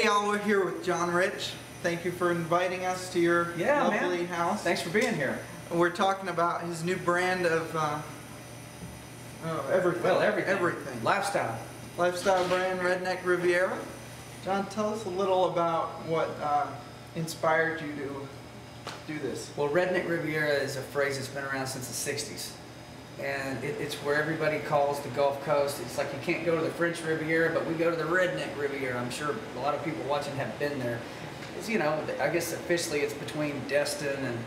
Hey y'all, we're here with John Rich. Thank you for inviting us to your lovely house. Thanks for being here. We're talking about his new brand of everything. Well, everything. Everything. Lifestyle. Lifestyle brand, Redneck Riviera. John, tell us a little about what inspired you to do this. Well, Redneck Riviera is a phrase that's been around since the 60s. And it's where everybody calls the Gulf Coast. It's like you can't go to the French Riviera, but we go to the Redneck Riviera. I'm sure a lot of people watching have been there. It's, you know, I guess officially it's between Destin and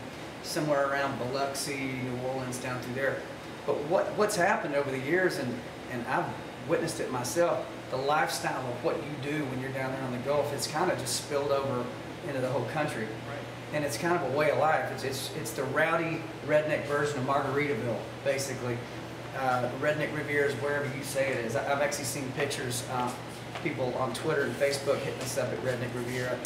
somewhere around Biloxi, New Orleans, down through there. But what's happened over the years, and I've witnessed it myself, the lifestyle of what you do when you're down there on the Gulf, it's kind of just spilled over into the whole country. And it's kind of a way of life. It's the rowdy redneck version of Margaritaville, basically. Redneck Riviera is wherever you say it is. I've actually seen pictures, people on Twitter and Facebook hitting us up at Redneck Riviera,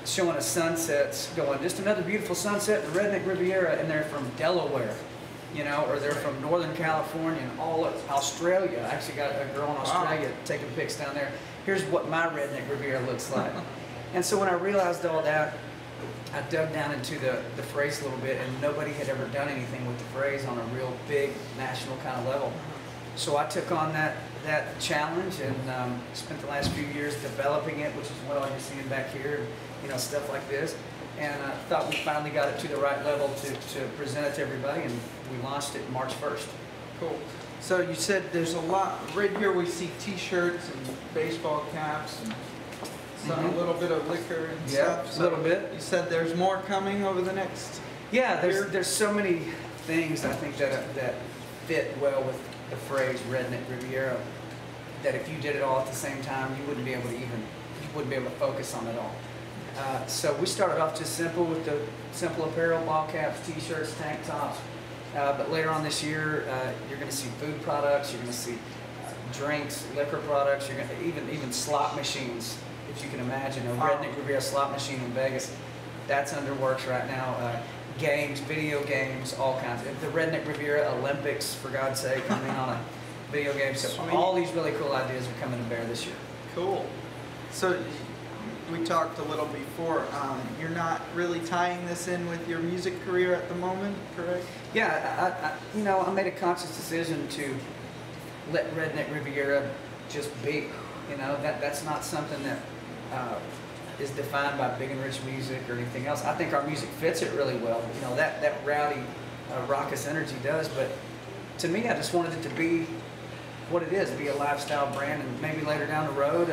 showing us sunsets, going, just another beautiful sunset in Redneck Riviera, and they're from Delaware, you know, or they're from Northern California and all of Australia. I actually got a girl in Australia taking pics down there. Here's what my Redneck Riviera looks like. And so when I realized all that, I dug down into the phrase a little bit, and nobody had ever done anything with the phrase on a real big national kind of level. So I took on that challenge and spent the last few years developing it, which is what all you're seeing back here, you know, stuff like this. And I thought we finally got it to the right level to present it to everybody, and we launched it March 1st. Cool. So you said there's a lot, right here we see t-shirts and baseball caps and a little bit of liquor and stuff. So a little bit. You said there's more coming over the next year? There's so many things I think that fit well with the phrase Redneck Riviera, that if you did it all at the same time, you wouldn't be able to focus on it all. So we started off just simple with the simple apparel, ball caps, t-shirts, tank tops. But later on this year, you're going to see food products, you're going to see drinks, liquor products, you're going to even slot machines. If you can imagine, a Redneck Riviera slot machine in Vegas, that's under works right now. Games, video games, all kinds. The Redneck Riviera Olympics, for God's sake, coming on a video game. So all these really cool ideas are coming to bear this year. Cool. So we talked a little before. You're not really tying this in with your music career at the moment, correct? Yeah, I made a conscious decision to let Redneck Riviera just be. You know, that's not something that is defined by big and rich music or anything else. I think our music fits it really well. You know, that rowdy, raucous energy does. But to me, I just wanted it to be what it is, be a lifestyle brand. And maybe later down the road,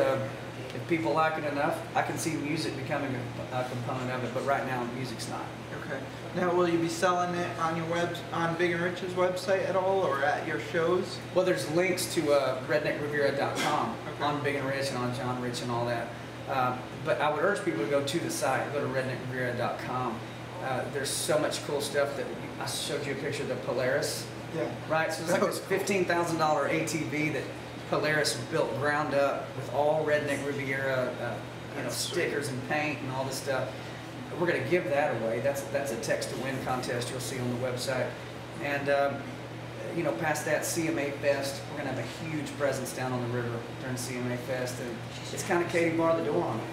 if people like it enough, I can see music becoming a component of it. But right now, music's not. Okay. Now, will you be selling it on your on Big and Rich's website at all, or at your shows? Well, there's links to redneckriviera.com on Big and Rich and on John Rich and all that. But I would urge people to go to the site, go to redneckriviera.com. There's so much cool stuff that I showed you a picture of the Polaris. Yeah. Right. So it's like this $15,000 ATV that Polaris built ground up with all Redneck Riviera, stickers and paint and all this stuff. We're going to give that away. That's a text-to-win contest you'll see on the website. And, past that, CMA Fest, we're going to have a huge presence down on the river during CMA Fest. And it's kind of Katie bar the door on it.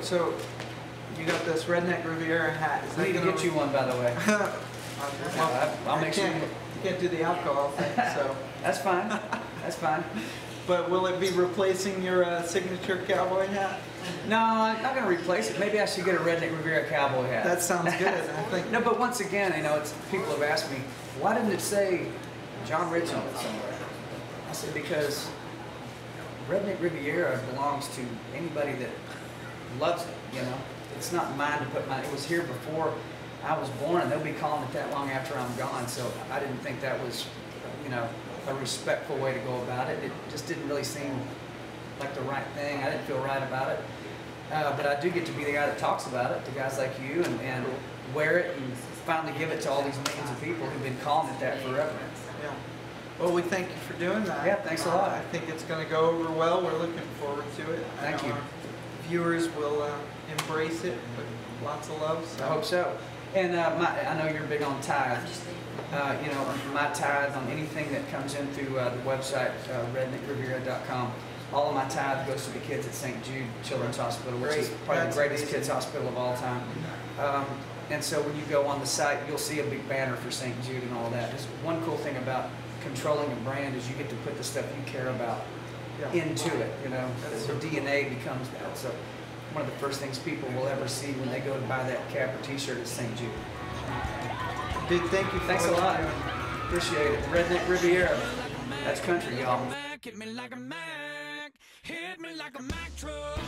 So you got this Redneck Riviera hat. I need to get you one, by the way. I'll make sure. You can't do the alcohol thing, so. That's fine. That's fine. But will it be replacing your signature cowboy hat? No, I'm not going to replace it. Maybe I should get a Redneck Riviera cowboy hat. That sounds good, I think. No, but once again, people have asked me, why didn't it say John Rich on it somewhere? I said, because Redneck Riviera belongs to anybody that loves it, you know. It's not mine to put mine. It was here before I was born, and they'll be calling it that long after I'm gone, so I didn't think that was, a respectful way to go about it. It just didn't really seem like the right thing. I didn't feel right about it. But I do get to be the guy that talks about it, to guys like you, and wear it and finally give it to all these millions of people who've been calling it that forever. Yeah. Well, we thank you for doing that. Yeah, thanks a lot. I think it's going to go over well. We're looking forward to it. Thank you. Our viewers will embrace it with lots of love. So. I hope so. And I know you're big on tithe. My tithe on anything that comes in through the website, redneckriviera.com. All of my tithe goes to the kids at St. Jude Children's Hospital, which is Great. probably That's the greatest amazing. kids hospital of all time. And so when you go on the site, you'll see a big banner for St. Jude and all that. Just one cool thing about controlling a brand is you get to put the stuff you care about into it. You know, the DNA becomes that. So one of the first things people will ever see when they go to buy that cap or T-shirt is St. Jude. Dude, thank you. Thanks a lot. Appreciate it. Redneck Riviera. That's country, y'all. Hit me like a Mac, hit me like a Mac truck.